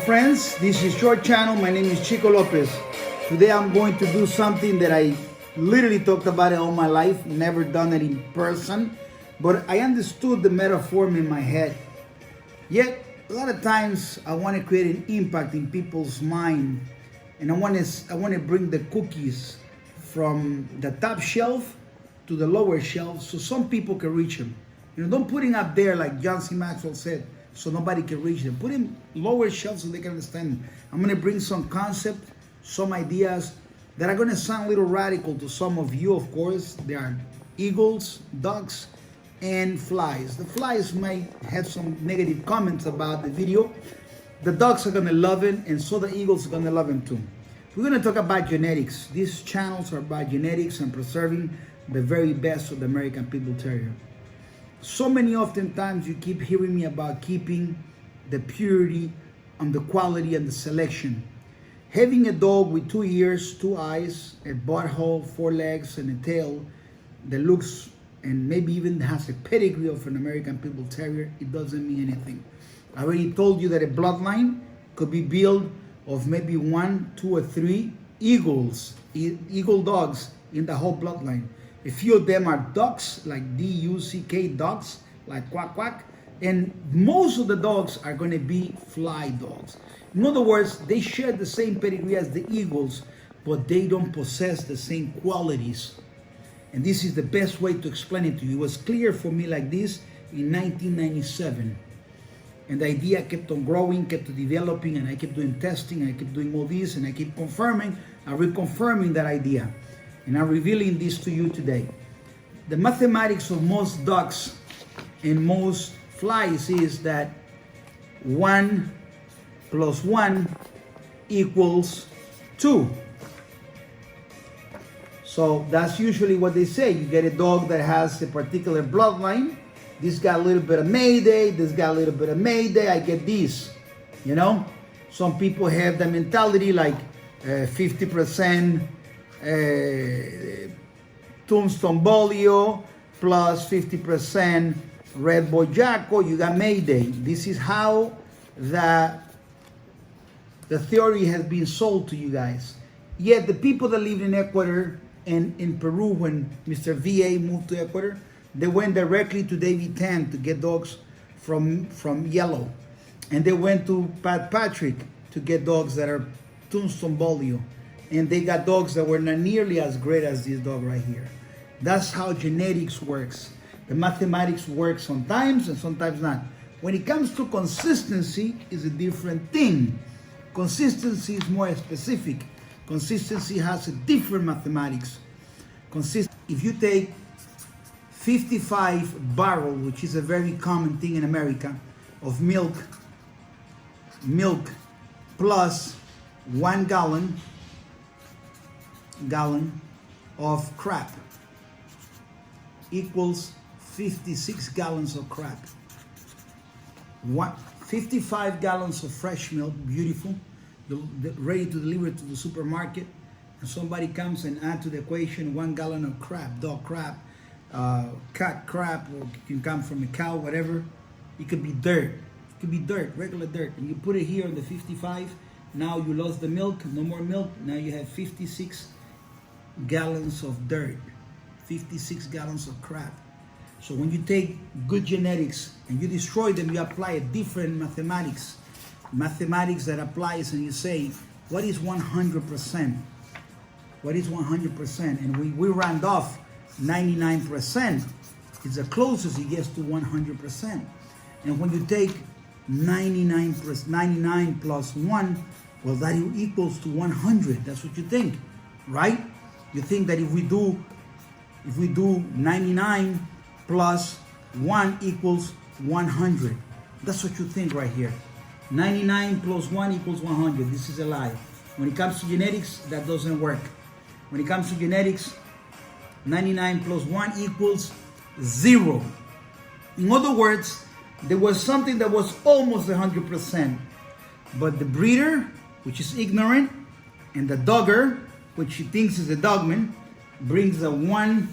friends, this is your channel. My name is Chico Lopez. Today I'm going to do something that I literally talked about it all my life, never done it in person, but I understood the metaphor in my head. Yet, a lot of times I want to create an impact in people's mind, and I want to bring the cookies from the top shelf to the lower shelf so some people can reach them. Don't put it up there like John C. Maxwell said, so nobody can reach them. Put him lower shelf so they can understand them. I'm going to bring some concept, some ideas that are going to sound a little radical to some of you, of course. There are eagles, ducks, and flies. The flies might have some negative comments about the video. The ducks are going to love it, and so the eagles are going to love him too. We're going to talk about genetics. These channels are about genetics and preserving the very best of the American Pit Bull Terrier. So many oftentimes you keep hearing me about keeping the purity and the quality and the selection. Having a dog with 2 ears, 2 eyes, a butthole, 4 legs, and a tail that looks and maybe even has a pedigree of an American Pit Bull Terrier, it doesn't mean anything. I already told you that a bloodline could be built of maybe 1, 2, or 3 eagle dogs in the whole bloodline. A few of them are ducks, like D-U-C-K, ducks, like quack quack, and most of the dogs are going to be fly dogs. In other words, they share the same pedigree as the eagles, but they don't possess the same qualities. And this is the best way to explain it to you. It was clear for me like this in 1997. And the idea kept on growing, kept on developing, and I kept doing testing, and I kept doing all this, and I keep confirming and reconfirming that idea. And I'm revealing this to you today. The mathematics of most ducks and most flies is that 1 plus 1 equals 2. So that's usually what they say. You get a dog that has a particular bloodline. This got a little bit of Mayday, this got a little bit of Mayday, I get this. Some people have the mentality like 50% Tombstone Bolio plus 50% Red Boy Jacko, you got Mayday. This is how the theory has been sold to you guys. Yet the people that lived in Ecuador and in Peru when Mr. VA moved to Ecuador, they went directly to David Tan to get dogs from Yellow. And they went to Pat Patrick to get dogs that are Tombstone Bolio. And they got dogs that were not nearly as great as this dog right here. That's how genetics works. The mathematics works sometimes and sometimes not. When it comes to consistency, it's a different thing. Consistency is more specific. Consistency has a different mathematics. If you take 55 barrel, which is a very common thing in America, of milk plus 1 gallon of crap equals 56 gallons of crap. 55 gallons of fresh milk, beautiful, ready to deliver to the supermarket, and somebody comes and add to the equation 1 gallon of crap, dog crap, cat crap, or it can come from a cow, whatever. It could be dirt. It could be dirt, regular dirt. And you put it here on the 55, now you lost the milk, no more milk, now you have 56 gallons of dirt, 56 gallons of crap. So when you take good genetics and you destroy them, you apply a different mathematics that applies, and you say, what is 100%? What is 100%? And we round off 99%. It's the closest it gets to 100%. And when you take 99 plus 1, well, that equals to 100. That's what you think, right? You think that if we do 99 plus 1 equals 100. That's what you think right here. 99 plus 1 equals 100. This is a lie. When it comes to genetics, that doesn't work. When it comes to genetics, 99 plus 1 equals 0. In other words, there was something that was almost 100%. But the breeder, which is ignorant, and the dogger, which he thinks is a dogman, brings a 1%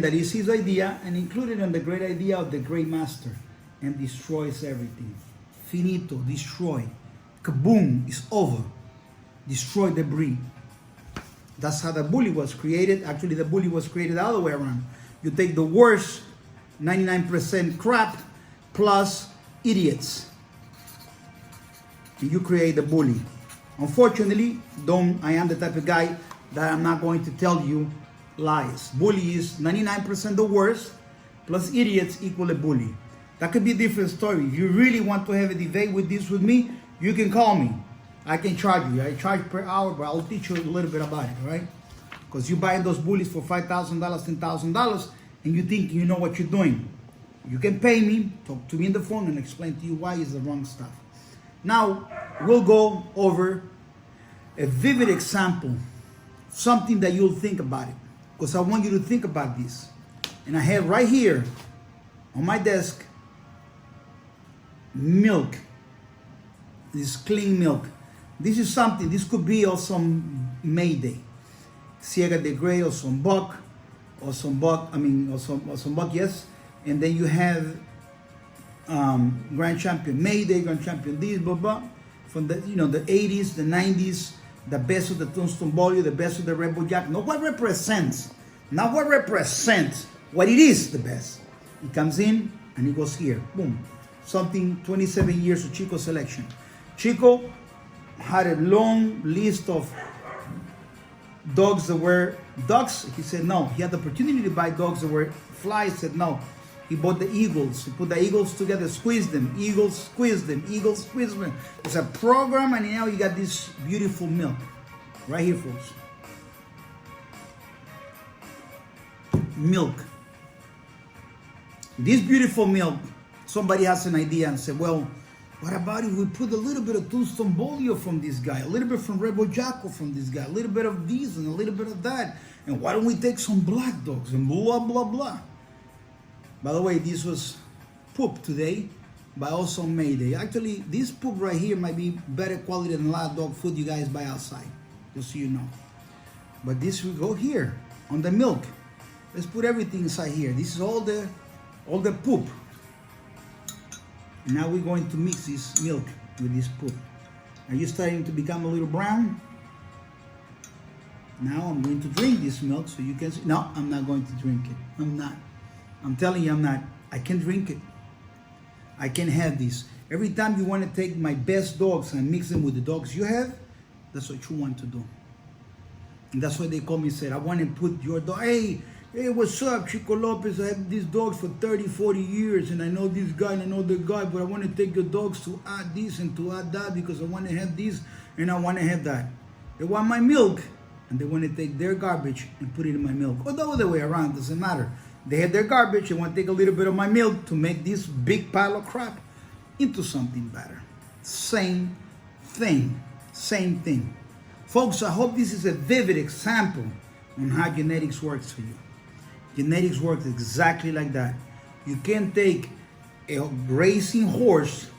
that is his idea and included in the great idea of the great master, and destroys everything. Finito, destroy. kaboom, it's over. Destroy the breed. That's how the bully was created. Actually, the bully was created the other way around. You take the worst 99% crap plus idiots, and you create the bully. Unfortunately, I am the type of guy that I'm not going to tell you lies. Bully is 99% the worst, plus idiots equal a bully. That could be a different story. If you really want to have a debate with this with me, you can call me. I can charge you. I charge per hour, but I'll teach you a little bit about it, right? Because you buy those bullies for $5,000, $10,000, and you think you know what you're doing. You can pay me, talk to me on the phone, and explain to you why it's the wrong stuff. Now, we'll go over a vivid example, something that you'll think about it, because I want you to think about this. And I have right here on my desk milk. This clean milk. This is something, this could be on some Mayday. Ciega de Grey or some buck, or some buck, or some buck, yes. And then you have Grand Champion Mayday, Grand Champion this, blah, blah. From the, the 80s, the 90s, the best of the Tombstone Bolio, the best of the Rebel Jack. Not what represents, what it is the best. It comes in and it goes here, boom. Something 27 years of Chico selection. Chico had a long list of dogs that were ducks. He said no. He had the opportunity to buy dogs that were flies. He said no. He bought the eagles. He put the eagles together, squeezed them. Eagles squeezed them. Eagles squeezed them. It's a program, and now you got this beautiful milk right here, folks. Milk. This beautiful milk. Somebody has an idea and said, well, what about if we put a little bit of Tombstone Bolio from this guy, a little bit from Rebel Jacko from this guy, a little bit of this and a little bit of that, and why don't we take some black dogs and blah, blah, blah. By the way, this was poop today, but also Mayday. Actually, this poop right here might be better quality than a lot of dog food you guys buy outside, just so you know. But this will go here on the milk. Let's put everything inside here. This is all the poop. And now we're going to mix this milk with this poop. Are you starting to become a little brown? Now I'm going to drink this milk so you can see. No, I'm not going to drink it. I'm not. I'm telling you, I'm not. I can drink it. I can have this. Every time you want to take my best dogs and mix them with the dogs you have, that's what you want to do. And that's why they call me and said, I want to put your dog. Hey, what's up, Chico Lopez? I have these dogs for 30, 40 years, and I know this guy and I know that guy, but I want to take your dogs to add this and to add that because I want to have this and I want to have that. They want my milk, and they want to take their garbage and put it in my milk. Or the other way around, doesn't matter. They have their garbage, they want to take a little bit of my milk to make this big pile of crap into something better. Same thing. Folks, I hope this is a vivid example on how genetics works for you. Genetics works exactly like that. You can take a racing horse,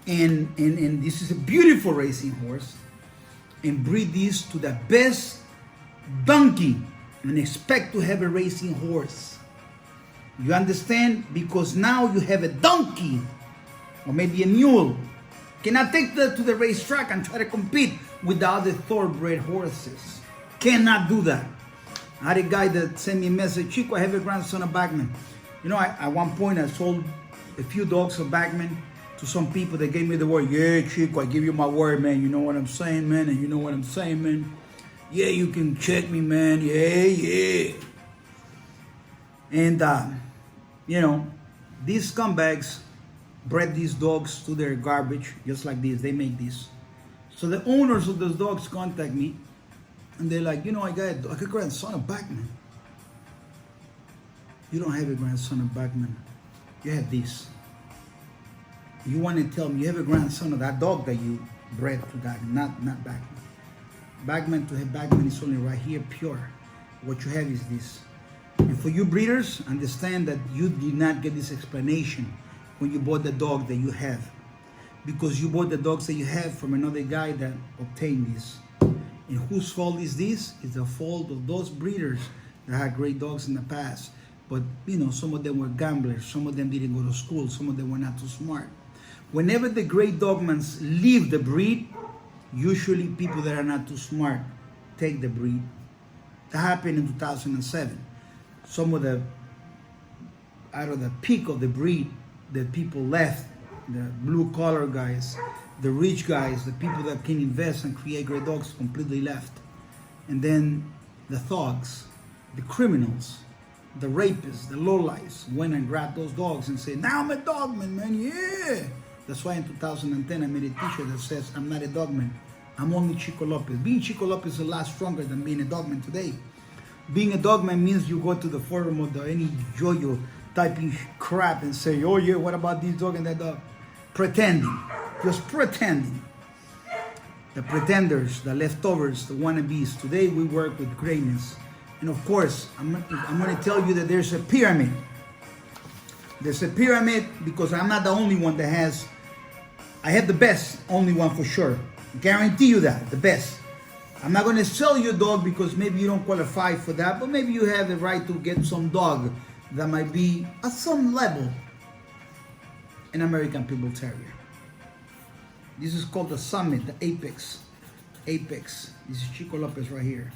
and this is a beautiful racing horse, and breed this to the best donkey and expect to have a racing horse. You understand? Because now you have a donkey or maybe a mule. Cannot take that to the racetrack and try to compete with the other thoroughbred horses. Cannot do that. I had a guy that sent me a message, Chico, I have a grandson of Bagman. At one point I sold a few dogs of Bagman to some people that gave me the word. Yeah, Chico, I give you my word, man. You know what I'm saying, man? And you know what I'm saying, man? Yeah, you can check me, man. Yeah. And, these scumbags bred these dogs to their garbage, just like this. They make this. So the owners of those dogs contact me, and they're like, I got a grandson of Bagman. You don't have a grandson of Bagman. You have this. You want to tell me you have a grandson of that dog that you bred to that, not Bagman. Bagman, to have Bagman is only right here, pure. What you have is this. And for you breeders, understand that you did not get this explanation when you bought the dog that you have. Because you bought the dogs that you have from another guy that obtained this. And whose fault is this? It's the fault of those breeders that had great dogs in the past. But, some of them were gamblers. Some of them didn't go to school. Some of them were not too smart. Whenever the great dogmans leave the breed, usually people that are not too smart take the breed. That happened in 2007. Some of the, out of the peak of the breed, the people left, the blue collar guys, the rich guys, the people that can invest and create great dogs completely left. And then the thugs, the criminals, the rapists, the lowlifes went and grabbed those dogs and said, now I'm a dogman, man, yeah. That's why in 2010 I made a t-shirt that says, I'm not a dogman, I'm only Chico Lopez. Being Chico Lopez is a lot stronger than being a dogman today. Being a dogman means you go to the forum of any JoJo typing crap and say, oh yeah, what about this dog and that dog? Pretending, just pretending. The pretenders, the leftovers, the wannabes. Today we work with greatness. And of course, I'm going to tell you that there's a pyramid. There's a pyramid because I'm not the only one that has, I have the best, only one for sure. Guarantee you that, the best. I'm not going to sell you a dog because maybe you don't qualify for that, but maybe you have the right to get some dog that might be at some level an American Pit Bull Terrier. This is called the summit, the apex. Apex. This is Chico Lopez right here.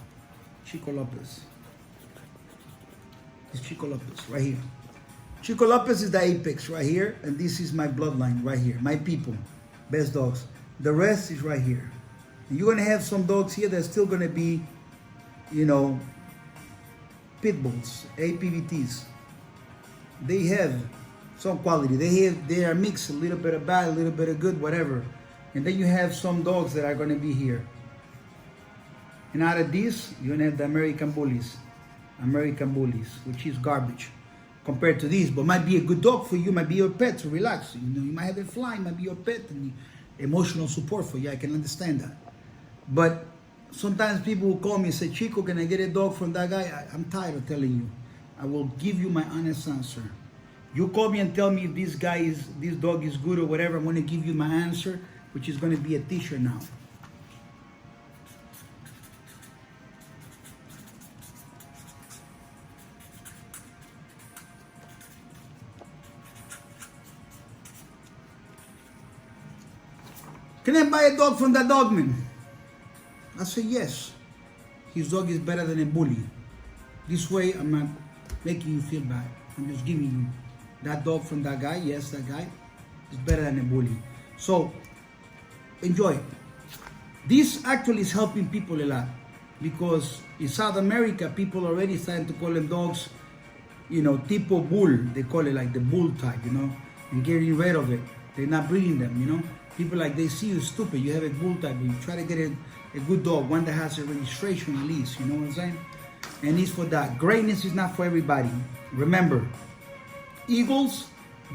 Chico Lopez. This is Chico Lopez right here. Chico Lopez is the apex right here, and this is my bloodline right here. My people, best dogs. The rest is right here. And you're gonna have some dogs here that's still gonna be, you know, pit bulls, APVTs. They have some quality. They are mixed, a little bit of bad, a little bit of good, whatever. And then you have some dogs that are gonna be here. And out of these, you're gonna have the American bullies, which is garbage compared to these, but might be a good dog for you, might be your pet to relax. You know, you might have it fly, might be your pet, and emotional support for you. I can understand that. But sometimes people will call me and say, Chico, can I get a dog from that guy? I'm tired of telling you. I will give you my honest answer. You call me and tell me if this dog is good or whatever, I'm going to give you my answer, which is going to be a t-shirt now. Can I buy a dog from that dogman? I say yes. His dog is better than a bully. This way I'm not making you feel bad. I'm just giving you that dog from that guy. Yes, that guy is better than a bully. So enjoy it. This actually is helping people a lot because in South America, people already starting to call them dogs, you know, tipo bull. They call it like the bull type, you know, and getting rid of it. They're not breeding them, you know. People like, they see you stupid, you have a bull type, but you try to get a good dog, one that has a registration at least, you know what I'm saying? And it's for that. Greatness is not for everybody. Remember, eagles,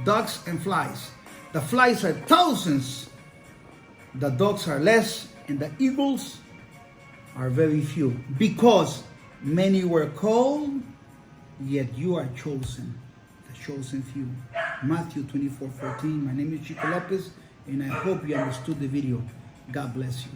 ducks, and flies. The flies are thousands, the ducks are less, and the eagles are very few. Because many were called, yet you are chosen, the chosen few. Matthew 24:14. My name is Chico Lopez, and I hope you understood the video. God bless you.